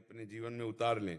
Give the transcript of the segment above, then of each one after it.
अपने जीवन में उतार लें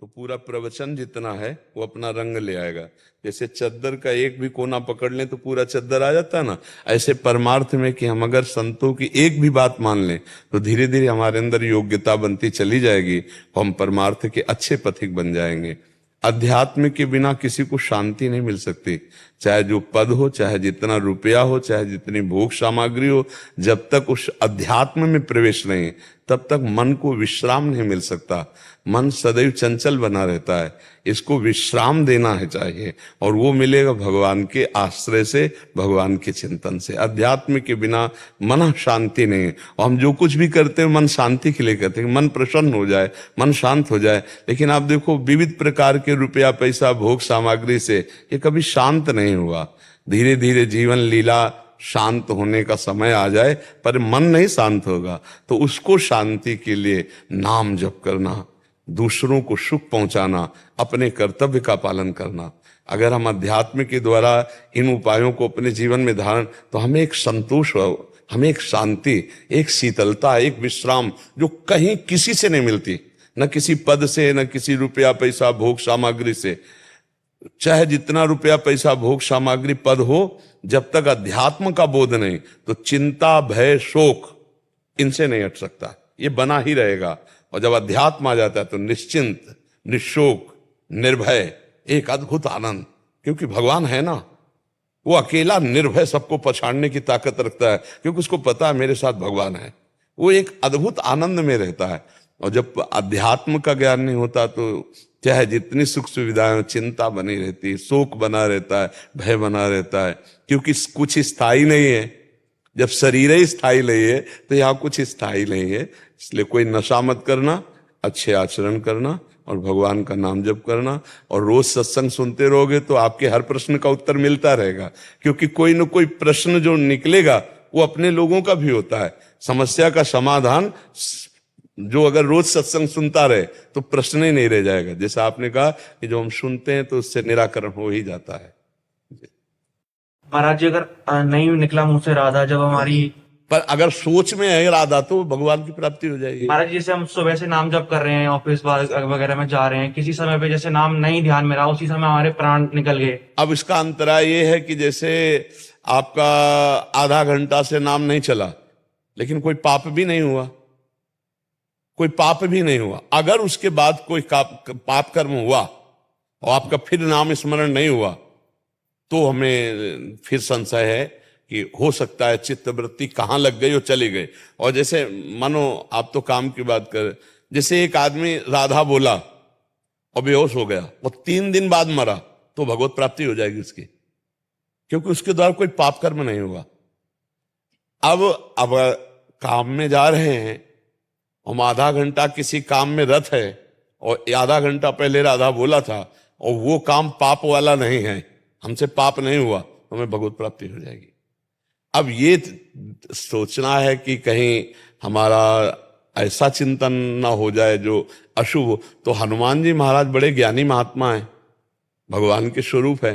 तो पूरा प्रवचन जितना है वो अपना रंग ले आएगा। जैसे चद्दर का एक भी कोना पकड़ लें तो पूरा चद्दर आ जाता है ना, ऐसे परमार्थ में कि हम अगर संतों की एक भी बात मान लें तो धीरे धीरे हमारे अंदर योग्यता बनती चली जाएगी, तो हम परमार्थ के अच्छे पथिक बन जाएंगे। अध्यात्म के बिना किसी को शांति नहीं मिल सकती, चाहे जो पद हो, चाहे जितना रुपया हो, चाहे जितनी भोग सामग्री हो, जब तक उस अध्यात्म में प्रवेश नहीं तब तक मन को विश्राम नहीं मिल सकता। मन सदैव चंचल बना रहता है, इसको विश्राम देना है चाहिए, और वो मिलेगा भगवान के आश्रय से, भगवान के चिंतन से। अध्यात्म के बिना मन शांति नहीं है। और हम जो कुछ भी करते हैं मन शांति के लिए करते हैं, मन प्रसन्न हो जाए, मन शांत हो जाए। लेकिन आप देखो विविध प्रकार के रुपया पैसा भोग सामग्री से ये कभी शांत नहीं हुआ। धीरे धीरे जीवन लीला शांत होने का समय आ जाए पर मन नहीं शांत होगा, तो उसको शांति के लिए नाम जप करना, दूसरों को सुख पहुंचाना, अपने कर्तव्य का पालन करना। अगर हम अध्यात्म के द्वारा इन उपायों को अपने जीवन में धारण, तो हमें एक संतोष हो, हमें एक शांति, एक शीतलता, एक विश्राम जो कहीं किसी से नहीं मिलती, न किसी पद से, न किसी रुपया पैसा भोग सामग्री से। चाहे जितना रुपया पैसा भोग सामग्री पद हो, जब तक अध्यात्म का बोध नहीं तो चिंता भय शोक इनसे नहीं हट सकता, ये बना ही रहेगा। और जब अध्यात्म आ जाता है तो निश्चिंत, निशोक, निर्भय, एक अद्भुत आनंद, क्योंकि भगवान है ना, वो अकेला निर्भय सबको पछाड़ने की ताकत रखता है, क्योंकि उसको पता है मेरे साथ भगवान है। वो एक अद्भुत आनंद में रहता है। और जब अध्यात्म का ज्ञान नहीं होता तो चाहे जितनी सुख सुविधाएं, चिंता बनी रहती है, शोक बना रहता है, भय बना रहता है, क्योंकि कुछ स्थायी नहीं है। जब शरीर ही स्थायी नहीं है तो यहाँ कुछ स्थायी नहीं है। इसलिए कोई नशा मत करना, अच्छे आचरण करना और भगवान का नाम जप करना, और रोज सत्संग सुनते रहोगे तो आपके हर प्रश्न का उत्तर मिलता रहेगा, क्योंकि कोई न कोई प्रश्न जो निकलेगा वो अपने लोगों का भी होता है। समस्या का समाधान जो अगर रोज सत्संग सुनता रहे तो प्रश्न ही नहीं रह जाएगा। जैसा आपने कहा कि जो हम सुनते हैं तो उससे निराकरण हो ही जाता है। महाराज जी, अगर नहीं निकला मुंह से राधा, जब हमारी, पर अगर सोच में है राधा तो भगवान की प्राप्ति हो जाएगी। महाराज जी जैसे हम सुबह से नाम जप कर रहे हैं, ऑफिस वगैरह में जा रहे हैं, किसी समय पे जैसे नाम नहीं ध्यान में रहा, उसी समय हमारे प्राण निकल गए। अब इसका अंतराय ये है कि जैसे आपका आधा घंटा से नाम नहीं चला लेकिन कोई पाप भी नहीं हुआ, कोई पाप भी नहीं हुआ, अगर उसके बाद कोई पाप कर्म हुआ और आपका फिर नाम स्मरण नहीं हुआ तो हमें फिर संशय है कि हो सकता है चित्तवृत्ति कहाँ लग गई और चली गई। और जैसे मानो आप तो काम की बात कर, जैसे एक आदमी राधा बोला और बेहोश हो गया और 3 दिन बाद मरा तो भगवत प्राप्ति हो जाएगी उसकी, क्योंकि उसके द्वारा कोई पाप कर्म नहीं हुआ। अब काम में जा रहे हैं, हम आधा घंटा किसी काम में रत है और आधा घंटा पहले राधा बोला था और वो काम पाप वाला नहीं है, हमसे पाप नहीं हुआ, तो हमें भगवत प्राप्ति हो जाएगी। अब ये सोचना है कि कहीं हमारा ऐसा चिंतन ना हो जाए जो अशुभ हो। तो हनुमान जी महाराज बड़े ज्ञानी महात्मा हैं, भगवान के स्वरूप है,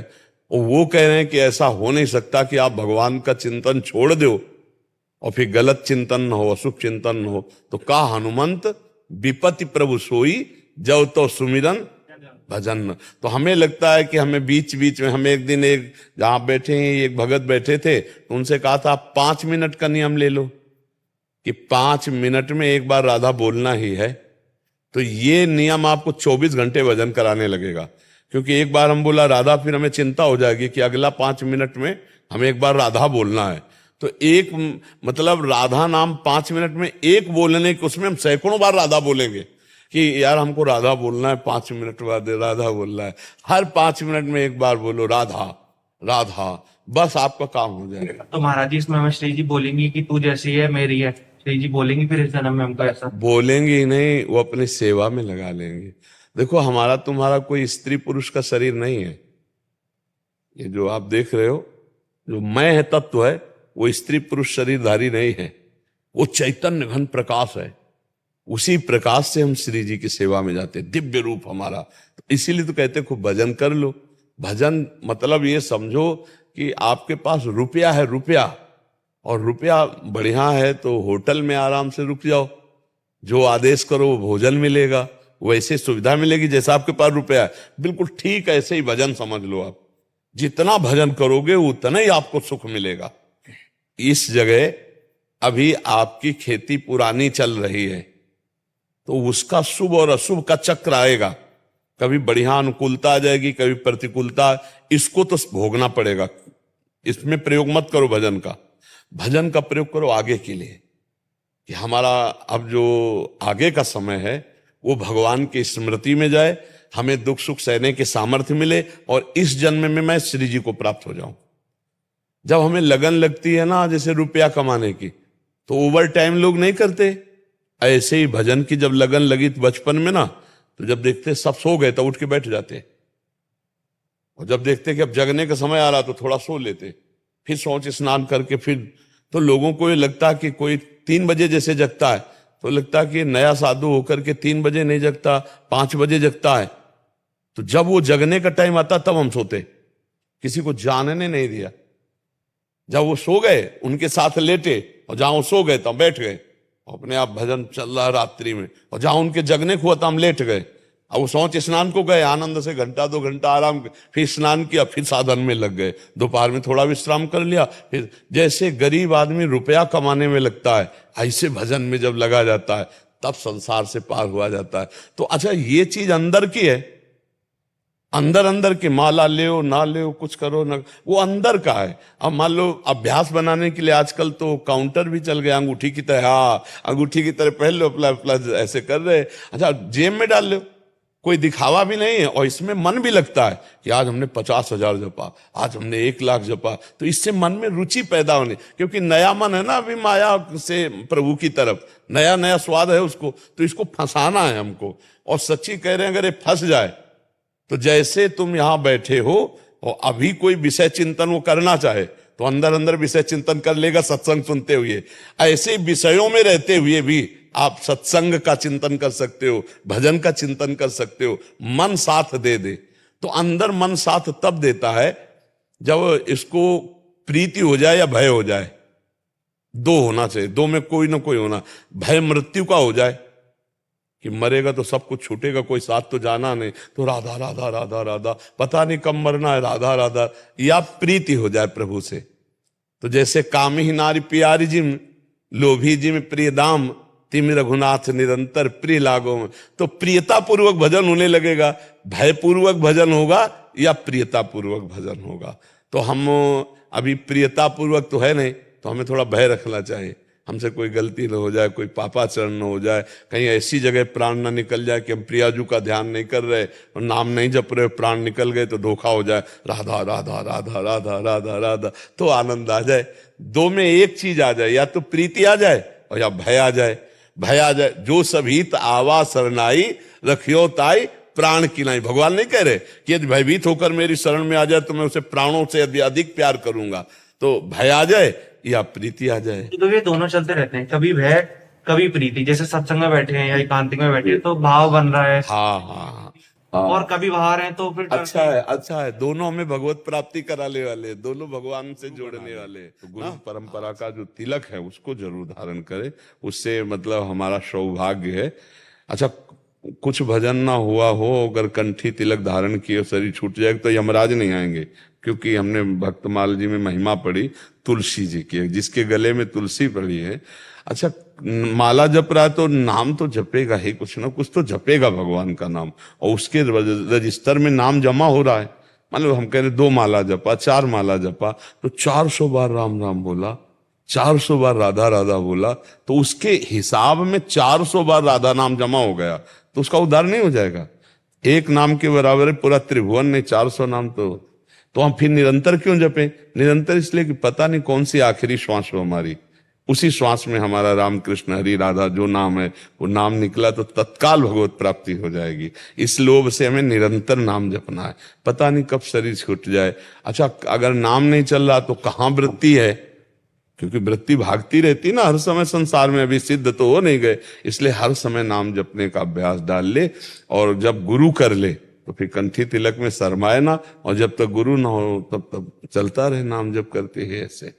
और वो कह रहे हैं कि ऐसा हो नहीं सकता कि आप भगवान का चिंतन छोड़ दो और फिर गलत चिंतन न हो, अशुभ चिंतन न हो। तो कहा हनुमंत विपत्ति प्रभु सोई, जब तो सुमिरन भजन। तो हमें लगता है कि हमें बीच बीच में, हम एक दिन एक जहां बैठे हैं एक भगत बैठे थे तो उनसे कहा था आप 5 मिनट का नियम ले लो कि 5 मिनट में एक बार राधा बोलना ही है। तो ये नियम आपको 24 घंटे भजन कराने लगेगा, क्योंकि एक बार हम बोला राधा, फिर हमें चिंता हो जाएगी कि अगला 5 मिनट में हमें एक बार राधा बोलना है। तो एक मतलब राधा नाम 5 मिनट में एक बोलने के, उसमें हम सैकड़ों बार राधा बोलेंगे कि यार हमको राधा बोलना है, 5 मिनट बाद राधा बोलना है। हर 5 मिनट में एक बार बोलो राधा राधा, बस आपका काम हो जाएगा। तो महाराज जी इसमें हमें श्री जी बोलेंगी कि तू जैसी है मेरी है, श्री जी बोलेंगी फिर इस जन्म में हमको ऐसा? बोलेंगे ही नहीं, वो अपनी सेवा में लगा लेंगे। देखो हमारा तुम्हारा कोई स्त्री पुरुष का शरीर नहीं है, ये जो आप देख रहे हो जो मैं है तत्व है, वो स्त्री पुरुष शरीरधारी नहीं है, वो चैतन्य घन प्रकाश है। उसी प्रकाश से हम श्री जी की सेवा में जाते, दिव्य रूप हमारा। तो इसीलिए तो कहते खूब भजन कर लो। भजन मतलब ये समझो कि आपके पास रुपया है, रुपया, और रुपया बढ़िया है तो होटल में आराम से रुक जाओ, जो आदेश करो वो भोजन मिलेगा, वैसे सुविधा मिलेगी जैसा आपके पास रुपया है। बिल्कुल ठीक ऐसे ही भजन समझ लो आप, जितना भजन करोगे उतना ही आपको सुख मिलेगा। इस जगह अभी आपकी खेती पुरानी चल रही है तो उसका शुभ और अशुभ का चक्र आएगा, कभी बढ़िया अनुकूलता आ जाएगी, कभी प्रतिकूलता, इसको तो भोगना पड़ेगा। इसमें प्रयोग मत करो भजन का, भजन का प्रयोग करो आगे के लिए कि हमारा अब जो आगे का समय है वो भगवान की स्मृति में जाए, हमें दुख सुख सहने के सामर्थ्य मिले और इस जन्म में मैं श्री जी को प्राप्त हो जाऊं। जब हमें लगन लगती है ना जैसे रुपया कमाने की, तो ओवर टाइम लोग नहीं करते, ऐसे ही भजन की जब लगन लगी बचपन में ना, तो जब देखते सब सो गए तो उठ के बैठ जाते, और जब देखते कि अब जगने का समय आ रहा तो थोड़ा सो लेते, फिर सोच स्नान करके फिर, तो लोगों को ये लगता कि कोई 3 बजे जैसे जगता है तो लगता कि नया साधु होकर के 3 बजे नहीं जगता, 5 बजे जगता है। तो जब वो जगने का टाइम आता तब हम सोते, किसी को जानने नहीं दिया। जब वो सो गए उनके साथ लेटे, और जहां वो सो गए तब बैठ गए, अपने आप भजन चल रहा रात्रि में, और जहां उनके जगने को हुआ तो हम लेट गए। अब वो सोच स्नान को गए, आनंद से घंटा 2 घंटा आराम, फिर स्नान किया, फिर साधन में लग गए, दोपहर में थोड़ा विश्राम कर लिया, फिर जैसे गरीब आदमी रुपया कमाने में लगता है ऐसे भजन में जब लगा जाता है तब संसार से पार हुआ जाता है। तो अच्छा ये चीज अंदर की है, अंदर अंदर की, माला ले ना ले कुछ करो ना, वो अंदर का है। अब मान लो अभ्यास बनाने के लिए आजकल तो काउंटर भी चल गए, अंगूठी की तरह, हाँ अंगूठी की तरह पहन लो, प्लस ऐसे कर रहे, अच्छा जेब में डाल लो, कोई दिखावा भी नहीं है, और इसमें मन भी लगता है कि आज हमने 50,000 जपा, आज हमने 1 लाख जपा, तो इससे मन में रुचि पैदा होने, क्योंकि नया मन है ना अभी माया से प्रभु की तरफ, नया नया स्वाद है उसको, तो इसको फंसाना है हमको। और सच्ची कह रहे हैं अगर ये फंस जाए तो जैसे तुम यहां बैठे हो और अभी कोई विषय चिंतन वो करना चाहे तो अंदर अंदर विषय चिंतन कर लेगा सत्संग सुनते हुए, ऐसे विषयों में रहते हुए भी आप सत्संग का चिंतन कर सकते हो, भजन का चिंतन कर सकते हो, मन साथ दे दे। तो अंदर मन साथ तब देता है जब इसको प्रीति हो जाए या भय हो जाए, 2 होना चाहिए, 2 में कोई ना कोई होना। भय मृत्यु का हो जाए कि मरेगा तो सब कुछ छूटेगा, कोई साथ तो जाना नहीं, तो राधा राधा राधा राधा, पता नहीं कब मरना है, राधा राधा, या प्रीति हो जाए प्रभु से। तो जैसे कामी ही नारी प्यारी जिम, लोभी जिम प्रिय दाम, तिम रघुनाथ निरंतर प्रिय लागो में, तो प्रियता पूर्वक भजन होने लगेगा। भयपूर्वक भजन होगा या प्रियता पूर्वक भजन होगा? तो हम अभी प्रियता पूर्वक तो है नहीं, तो हमें थोड़ा भय रखना चाहिए, हमसे कोई गलती न हो जाए, कोई पापाचरण न हो जाए, कहीं ऐसी जगह प्राण न निकल जाए कि हम प्रियाजू का ध्यान नहीं कर रहे और नाम नहीं जप रहे, प्राण निकल गए तो धोखा हो जाए, राधा राधा राधा राधा राधा राधा, तो आनंद आ जाए। 2 में एक चीज आ जाए, या तो प्रीति आ जाए और या भय आ जाए। भय आ जाए, जो सभीत आवा शरणाई रखियो ताई प्राण की नहीं, भगवान नहीं कह रहे कि यदि भयभीत होकर मेरी शरण में आ जाए तो मैं उसे प्राणों से अधिक प्यार करूंगा। तो भय आ जाए या प्रीति आ जाए, तो ये दोनों चलते रहते हैं, कभी भय कभी प्रीति। जैसे सत्संग में बैठे हैं या एकांतिक में बैठे हैं तो भाव बन रहा है, हाँ हाँ और कभी बाहर हैं तो फिर अच्छा है, अच्छा है। दोनों हमें भगवत प्राप्ति कराने वाले, दोनों भगवान से जोड़ने वाले। तो गुरु परंपरा का जो तिलक है उसको जरूर धारण करें, उससे मतलब हमारा सौभाग्य है। अच्छा, कुछ भजन ना हुआ हो, अगर कंठी तिलक धारण किए शरीर छूट जाए तो यमराज नहीं आएंगे, क्योंकि हमने भक्तमाल जी में महिमा पढ़ी तुलसी जी की, जिसके गले में तुलसी पड़ी है। अच्छा, माला जप रहा है तो नाम तो जपेगा ही, कुछ ना कुछ तो जपेगा भगवान का नाम, और उसके रजिस्टर में नाम जमा हो रहा है। मान लो हम कह रहे 2 माला जपा, 4 माला जपा, तो 400 बार राम राम बोला, 400 बार राधा राधा बोला, तो उसके हिसाब में 400 बार राधा नाम जमा हो गया, तो उसका उद्धार नहीं हो जाएगा? एक नाम के बराबर है पूरा त्रिभुवन नहीं, 400 नाम। तो हम फिर निरंतर क्यों जपें? निरंतर इसलिए कि पता नहीं कौन सी आखिरी श्वास हो हमारी, उसी श्वास में हमारा राम कृष्ण हरि राधा जो नाम है वो नाम निकला तो तत्काल भगवत प्राप्ति हो जाएगी। इस लोभ से हमें निरंतर नाम जपना है, पता नहीं कब शरीर छूट जाए। अच्छा, अगर नाम नहीं चल रहा तो कहाँ वृत्ति है? क्योंकि वृत्ति भागती रहती ना हर समय संसार में, अभी सिद्ध तो हो नहीं गए, इसलिए हर समय नाम जपने का अभ्यास डाल ले, और जब गुरु कर ले तो फिर कंठी तिलक में शर्माए ना, और जब तक गुरु ना हो तब तक चलता रहे नाम जप करते हैं ऐसे।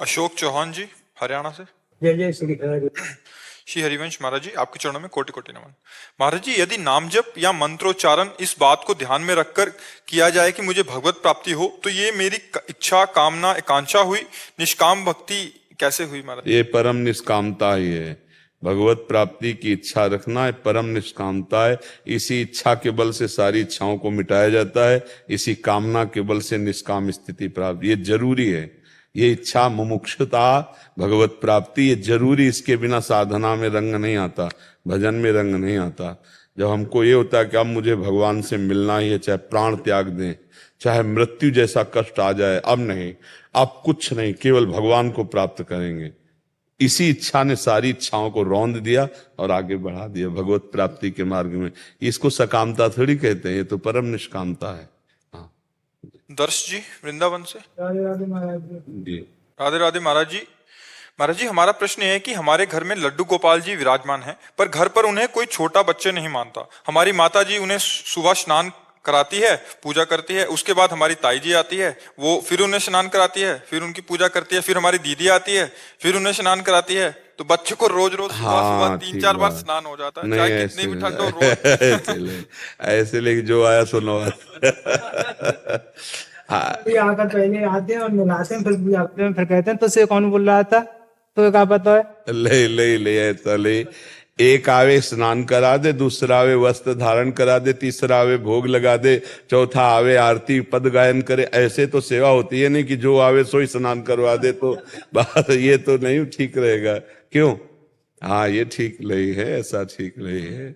अशोक चौहान जी हरियाणा से। जय जय श्री श्री हरिवंश महाराज जी, आपके चरणों में कोटि कोटि नमन। महाराज जी, यदि नाम जप या मंत्रोच्चारण इस बात को ध्यान में रखकर किया जाए कि मुझे भगवत प्राप्ति हो, तो ये मेरी इच्छा, कामना, आकांक्षा हुई, निष्काम भक्ति कैसे हुई महाराज? ये परम निष्कामता ही है। भगवत प्राप्ति की इच्छा रखना है, परम निष्कामता है। इसी इच्छा के बल से सारी इच्छाओं को मिटाया जाता है, इसी कामना के बल से निष्काम स्थिति प्राप्त, ये जरूरी है। ये इच्छा, मुमुक्षुता, भगवत प्राप्ति, ये जरूरी। इसके बिना साधना में रंग नहीं आता, भजन में रंग नहीं आता। जब हमको ये होता है कि अब मुझे भगवान से मिलना ही है, चाहे प्राण त्याग दें, चाहे मृत्यु जैसा कष्ट आ जाए, अब नहीं, अब कुछ नहीं, केवल भगवान को प्राप्त करेंगे। इसी इच्छा ने सारी इच्छाओं को रौंद दिया और आगे बढ़ा दिया भगवत प्राप्ति के मार्ग में। इसको सकामता थोड़ी कहते हैं, ये तो परम निष्कामता है। हाँ दर्श जी वृंदावन से। राधे राधे महाराज जी। जी, राधे राधे महाराज जी। महाराज जी, हमारा प्रश्न है कि हमारे घर में लड्डू गोपाल जी विराजमान हैं, पर घर पर उन्हें कोई छोटा बच्चे नहीं मानता। हमारी माता जी उन्हें सुबह स्नान कराती है, पूजा करती है, उसके बाद हमारी ताई जी आती है, वो फिर उन्हें स्नान कराती है, फिर उनकी पूजा करती है, फिर हमारी दीदी आती है, फिर उन्हें स्नान कराती है। तो बच्चे को रोज रोज सुबह हाँ, 3-4 बार ठीक स्नान हो जाता है, नहीं चाहे कितनी भी ठंड हो रोज। ऐसे लेकिन जो आया सुनो। हाँ, ये आकर पहले आते हैं और मिलाते हैं, फिर पूजा करते हैं, फिर कहते हैं तो से कौन बोल रहा था, तो क्या पता है। ले ऐसा ले। एक आवे स्नान करा दे, दूसरा आवे वस्त्र धारण करा दे, तीसरा आवे भोग लगा दे, चौथा आवे आरती पद गायन करे। ऐसे तो सेवा होती है नहीं कि जो आवे सो ही स्नान करवा दे, तो बात ये तो नहीं ठीक रहेगा। क्यों? हाँ, ये ठीक नहीं है, ऐसा ठीक नहीं है।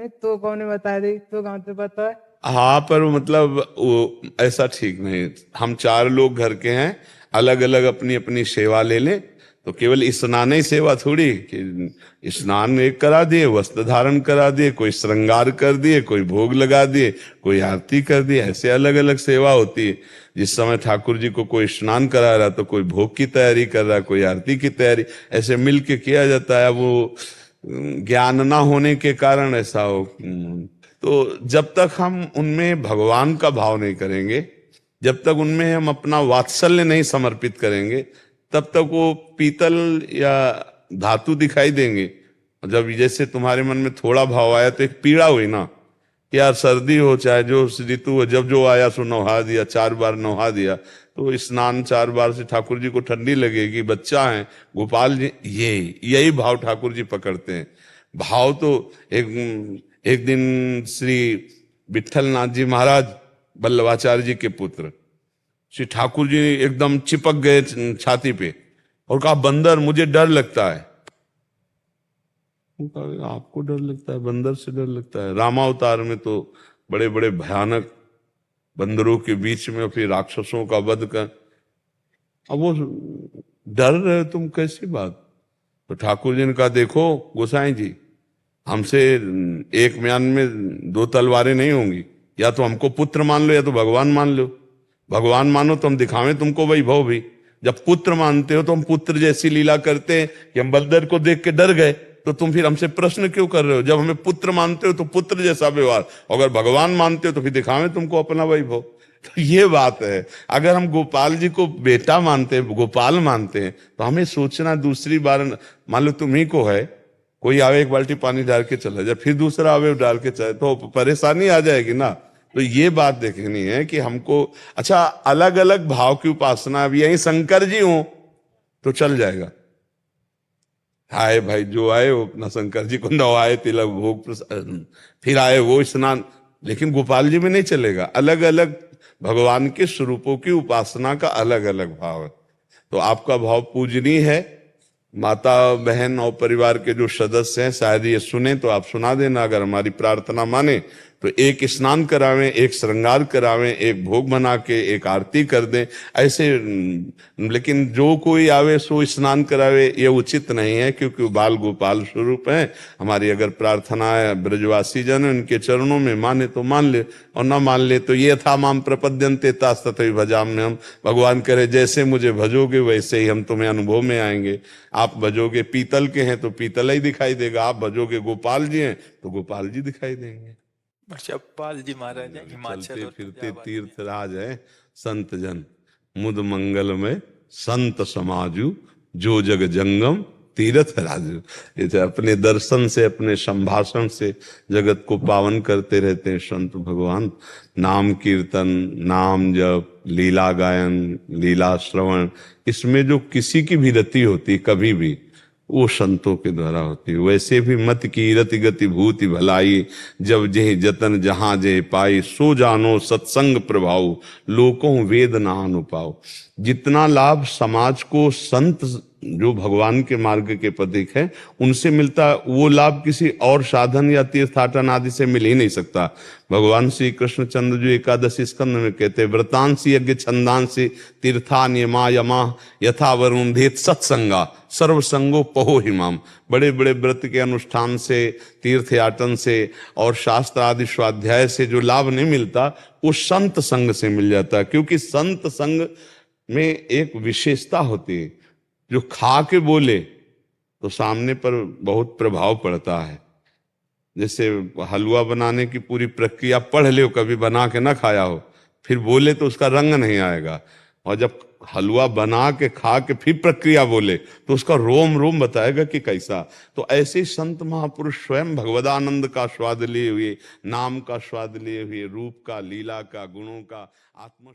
तो कौन बता दी, तो कहाँ से पता है। हाँ, पर मतलब वो ऐसा ठीक नहीं। हम 4 लोग घर के हैं, अलग अलग अपनी अपनी सेवा ले लें, तो केवल स्नान ही सेवा थोड़ी कि स्नान एक करा दिए, वस्त्र धारण करा दिए, कोई श्रृंगार कर दिए, कोई भोग लगा दिए, कोई आरती कर दिए। ऐसे अलग अलग सेवा होती है। जिस समय ठाकुर जी को कोई स्नान करा रहा तो कोई भोग की तैयारी कर रहा, कोई आरती की तैयारी, ऐसे मिल के किया जाता है। वो ज्ञान ना होने के कारण ऐसा हो। तो जब तक हम उनमें भगवान का भाव नहीं करेंगे, जब तक उनमें हम अपना वात्सल्य नहीं समर्पित करेंगे, तब तक वो पीतल या धातु दिखाई देंगे। जब जैसे तुम्हारे मन में थोड़ा भाव आया तो एक पीड़ा हुई ना, यार सर्दी हो चाहे जो ऋतु हो, जब जो आया सो नहा दिया, 4 बार नहा दिया, तो स्नान 4 बार से ठाकुर जी को ठंडी लगेगी, बच्चा है गोपाल जी, यही भाव ठाकुर जी पकड़ते हैं। भाव तो एक दिन श्री विठल नाथ जी महाराज वल्लभाचार्य जी के पुत्र श्री ठाकुर जी एकदम चिपक गए छाती पे और कहा, बंदर मुझे डर लगता है। आपको डर लगता है? बंदर से डर लगता है? रामावतार में तो बड़े बड़े भयानक बंदरों के बीच में फिर राक्षसों का वध कर, अब वो डर रहे तुम, कैसी बात? तो ठाकुर जी ने कहा, देखो गोसाई जी, हमसे एक म्यान में 2 तलवारें नहीं होंगी, या तो हमको पुत्र मान लो या तो भगवान मान लो। भगवान मानो तो हम दिखावें तुमको वैभव भी, जब पुत्र मानते हो तो हम पुत्र जैसी लीला करते हैं कि हम बंदर को देख के डर गए, तो तुम फिर हमसे प्रश्न क्यों कर रहे हो? जब हमें पुत्र मानते हो तो पुत्र जैसा व्यवहार, अगर भगवान मानते हो तो फिर दिखावें तुमको अपना वैभव। तो ये बात है। अगर हम गोपाल जी को बेटा मानते हैं, गोपाल मानते हैं, तो हमें सोचना दूसरी बार, मान लो तुम्ही को है, कोई आवे 1 बाल्टी पानी डाल के चला जाए, फिर दूसरा आवे डाल के चले, तो परेशानी आ जाएगी ना। तो ये बात देखनी है कि हमको, अच्छा अलग अलग भाव की उपासना, अब यही शंकर जी हो तो चल जाएगा। आए भाई जो आए वो अपना शंकर जी को नवाए, तिलक भोग, फिर आए वो स्नान, लेकिन गोपाल जी में नहीं चलेगा। अलग अलग भगवान के स्वरूपों की उपासना का अलग अलग भाव है। तो आपका भाव पूजनीय है। माता बहन और परिवार के जो सदस्य हैं शायद ये सुने तो आप सुना देना। अगर हमारी प्रार्थना माने तो एक स्नान करावें, एक श्रृंगार करावें, एक भोग बना के एक आरती कर दें ऐसे। लेकिन जो कोई आवे सो स्नान करावे ये उचित नहीं है, क्योंकि बाल गोपाल स्वरूप हैं। हमारी अगर प्रार्थना है ब्रजवासी जन उनके चरणों में माने तो मान ले, और ना मान ले तो ये था माम प्रपद्यन्ते तास्तथै भजाम्यहम्, हम भगवान करे जैसे मुझे भजोगे वैसे ही हम तुम्हें अनुभव में आएंगे। आप भजोगे पीतल के हैं तो पीतल ही दिखाई देगा, आप भजोगे गोपाल जी हैं तो गोपाल जी दिखाई देंगे। पाल जी महाराज हैं हिमाचल चलते और फिरते पंजाब तीर्थ राज है संत जन, मुद मंगल में संत समाजू, जो जग जंगम तीर्थ है राजू। जैसे अपने दर्शन से, अपने संभाषण से जगत को पावन करते रहते हैं संत भगवान। नाम कीर्तन, नाम जप, लीला गायन, लीला श्रवण, इसमें जो किसी की भी रति होती कभी भी, वो संतों के द्वारा होती है। वैसे भी मत की रति गति भूति भलाई, जब जेहि जतन जहां जेहि पाई, सो जानो सत्संग प्रभाव, लोकों वेद नानु पाओ। जितना लाभ समाज को संत जो भगवान के मार्ग के प्रतीक है उनसे मिलता, वो लाभ किसी और साधन या तीर्थाटन आदि से मिल ही नहीं सकता। भगवान श्री कृष्णचंद्र जो एकादशी स्कंद में कहते हैं, व्रतांसी यज्ञ छंदांसी तीर्था नियमा यमा यथा वरुणधेत सत्संगा सर्वसंगो पहो हिमाम। बड़े बड़े व्रत के अनुष्ठान से, तीर्थयाटन से और शास्त्र आदि स्वाध्याय से जो लाभ नहीं मिलता, वो संत संग से मिल जाता है। क्योंकि संत संग में एक विशेषता होती है, जो खा के बोले तो सामने पर बहुत प्रभाव पड़ता है। जैसे हलवा बनाने की पूरी प्रक्रिया पढ़ लो, कभी बना के ना खाया हो, फिर बोले तो उसका रंग नहीं आएगा। और जब हलवा बना के खा के फिर प्रक्रिया बोले तो उसका रोम रोम बताएगा कि कैसा। तो ऐसे ही संत महापुरुष स्वयं भगवदानंद का स्वाद लिए हुए, नाम का स्वाद लिए हुए, रूप का, लीला का, गुणों का, आत्म